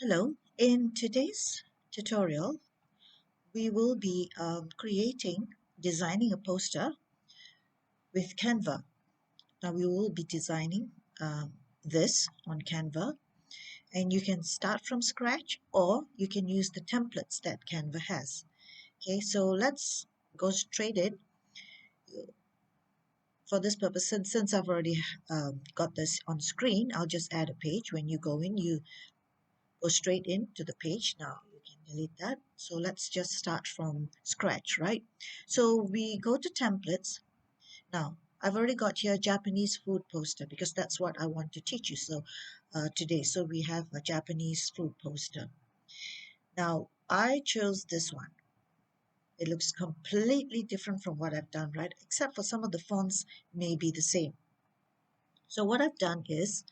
Hello, in today's tutorial, we will be designing a poster with Canva. Now we will be designing this on Canva, and you can start from scratch or you can use the templates that Canva has. Okay, so let's go straight in. For this purpose, since I've already got this on screen, I'll just add a page. When you go in, you go straight into the page. Now you can delete that. So let's just start from scratch, right? So we go to templates. Now I've already got here Japanese food poster because that's what I want to teach you. So today, so we have a Japanese food poster. Now I chose this one. It looks completely different from what I've done, right? Except for some of the fonts may be the same. So what I've done is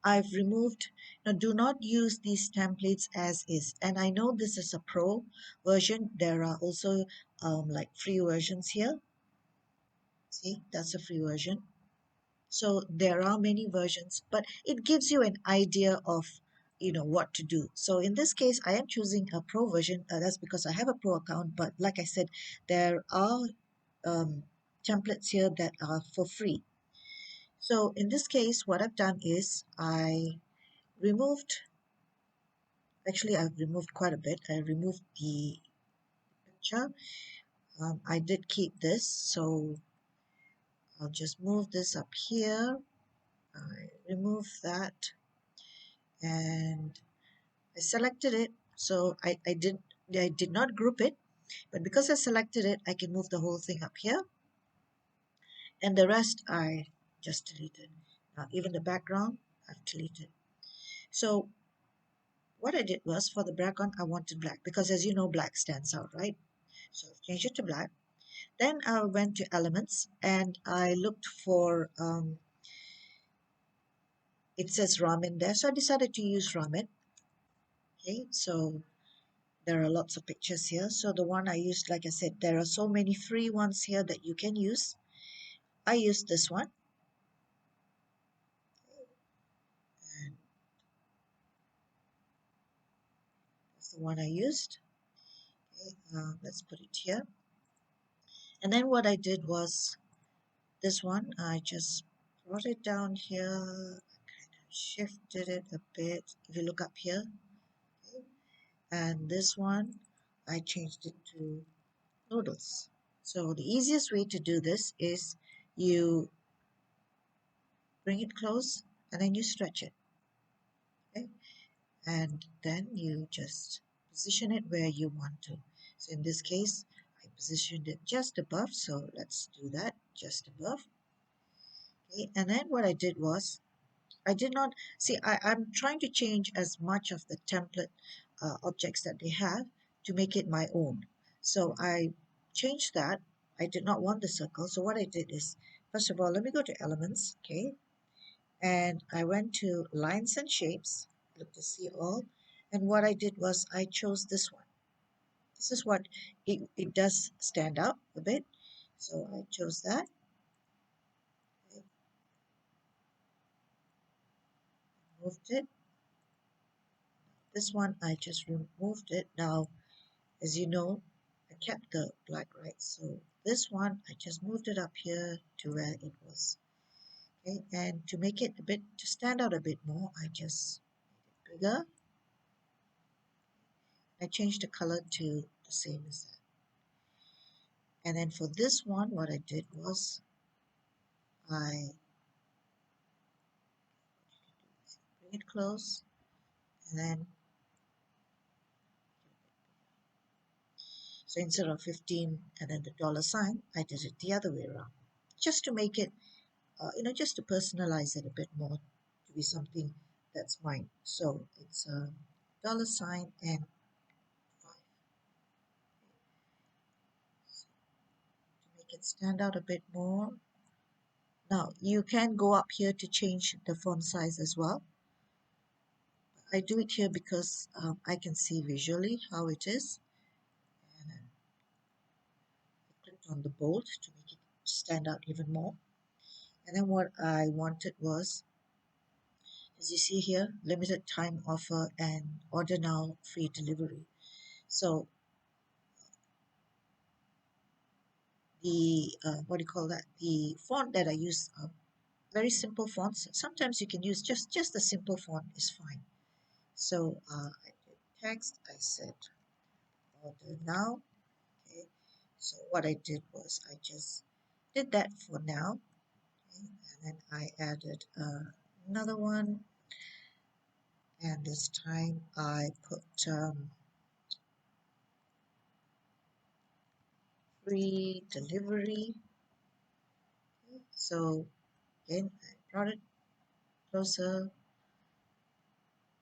I've removed. Now do not use these templates as is, and I know this is a pro version. There are also like free versions here. See, that's a free version. So there are many versions, but it gives you an idea of what to do. So in this case I am choosing a pro version. That's because I have a pro account, but like I said, there are templates here that are for free. So in this case what I've done is removed I've removed quite a bit. I removed the picture. I did keep this, so I'll just move this up here. I remove that and I selected it. So I did not group it, but because I selected it, I can move the whole thing up here, and the rest I just deleted. Now even the background I've deleted. So what I did was, for the background I wanted black because, as you know, black stands out, right? So I've changed it to black. Then I went to elements and I looked for, it says ramen there. So I decided to use ramen. Okay, so there are lots of pictures here. So the one I used, like I said, there are so many free ones here that you can use. I used this one. And that's the one I used. Okay, let's put it here. And then what I did was this one, I just brought it down here, shifted it a bit. If you look up here, okay, and this one I changed it to noodles. So the easiest way to do this is you bring it close and then you stretch it, okay? And then you just position it where you want to. So in this case I positioned it just above, so let's do that, just above. Okay, and then what I did was I did not see, I'm trying to change as much of the template objects that they have to make it my own. So I changed that. I did not want the circle. So what I did is, first of all, let me go to elements, okay? And I went to lines and shapes, look to see all. And what I did was I chose this one. This is what it does stand out a bit. So I chose that. I moved it. This one, I just removed it. Now, as you know, I kept the black, right? So this one, I just moved it up here to where it was. Okay, and to make it a bit, to stand out a bit more, I just made it bigger. I changed the color to the same as that. And then for this one, what I did was I bring it close and then, so instead of 15 and then the dollar sign, I did it the other way around. Just to make it, just to personalize it a bit more, to be something that's mine. So it's a dollar sign and 5. So to make it stand out a bit more. Now you can go up here to change the font size as well. I do it here because I can see visually how it is. And then I clicked on the bold to make it stand out even more. And then what I wanted was As you see here, limited time offer and order now, free delivery. So the what do you call that? The font that I use are very simple fonts. Sometimes you can use just a simple font is fine. So I did text. I said order now. Okay. So what I did was I just did that for now, okay? And then I added another one, and this time I put free delivery. Okay. So again, I brought it closer,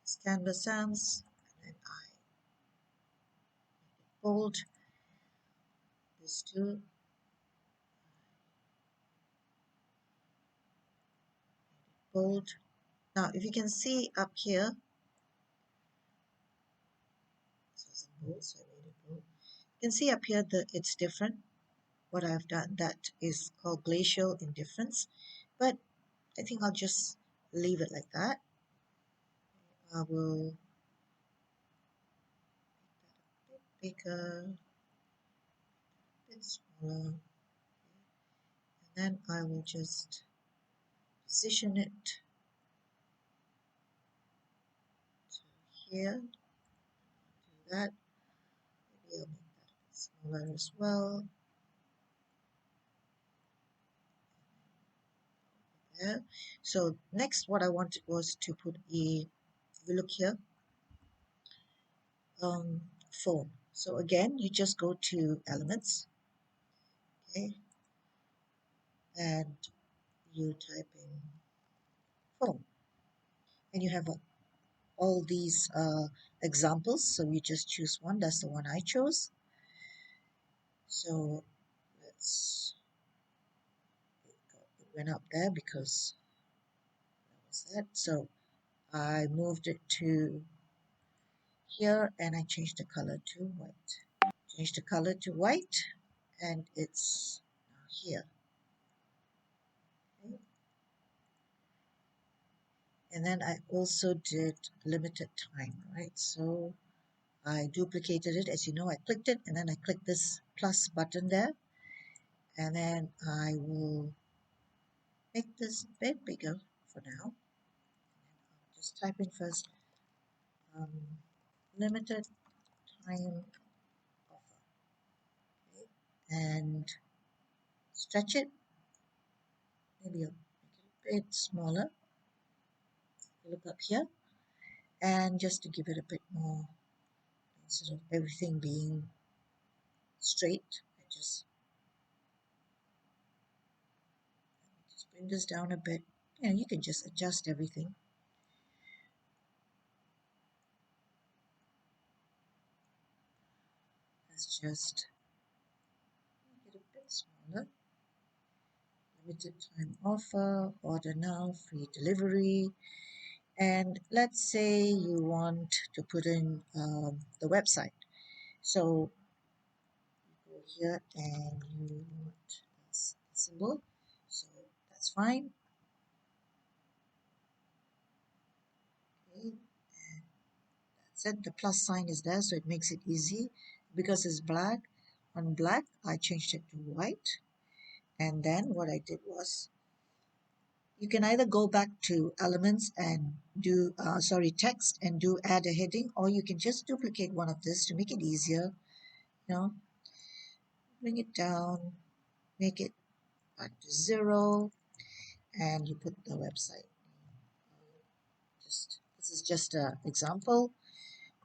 as Canva sounds, and then I bold this too, bold. Now, if you can see up here, so it's bold, so I made it bold. You can see up here that it's different. What I've done, that is called glacial indifference, but I think I'll just leave it like that. I will make that a bit bigger, a bit smaller, and then I will just position it to here. Do that. Maybe I'll make that a bit smaller as well. There. So next, what I wanted was to put a. If you look here, um, phone. So again, you just go to elements, okay, and you type in phone, and you have all these examples. So you just choose one. That's the one I chose. So let's, it went up there because that was that. So I moved it to here and I changed the color to white. Change the color to white, and it's here. Okay. And then I also did limited time, right? So I duplicated it. As you know, I clicked it and then I clicked this plus button there, and then I will make this a bit bigger for now. Just type in first um, limited time offer, okay? And stretch it. Maybe I'll make it a bit smaller. Look up here, and just to give it a bit more, instead of everything being straight, I just bring this down a bit. And you can just adjust everything. Let's just make it a bit smaller. Limited time offer, order now, free delivery. And let's say you want to put in the website. So you go here and you want this symbol. So that's fine. Okay. That's it. The plus sign is there, so it makes it easy. Because it's black, on black, I changed it to white. And then what I did was, you can either go back to elements and do, text and do add a heading, or you can just duplicate one of this to make it easier. You know, bring it down, make it back to 0, and you put the website. This is just an example.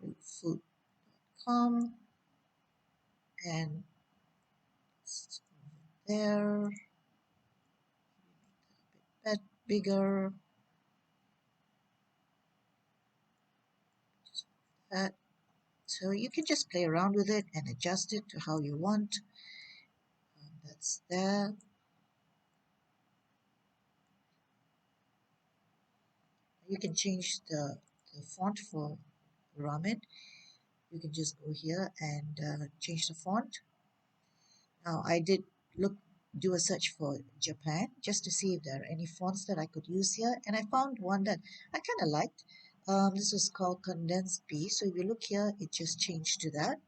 Greatfood.com, and there, a bit bigger. Just that. So you can just play around with it and adjust it to how you want. That's there. You can change the font for ramen. You can just go here and change the font. Now I did look do a search for Japan just to see if there are any fonts that I could use here, and I found one that I kind of liked. This was called Condensed B. So if you look here, it just changed to that,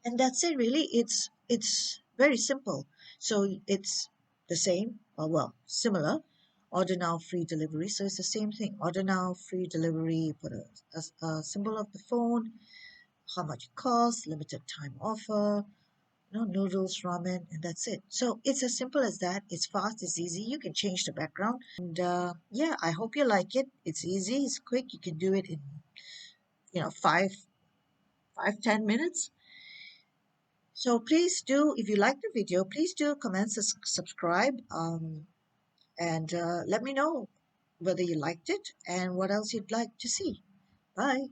and that's it. Really, it's very simple. So it's the same, or well, similar. Order now, free delivery. So it's the same thing. Order now, free delivery. You put a symbol of the phone, how much it costs, limited time offer, noodles, ramen, and that's it. So it's as simple as that. It's fast, it's easy. You can change the background, and yeah, I hope you like it. It's easy, it's quick. You can do it in 5-10 minutes. So please do, if you like the video, please do comment, subscribe, and let me know whether you liked it and what else you'd like to see. Bye.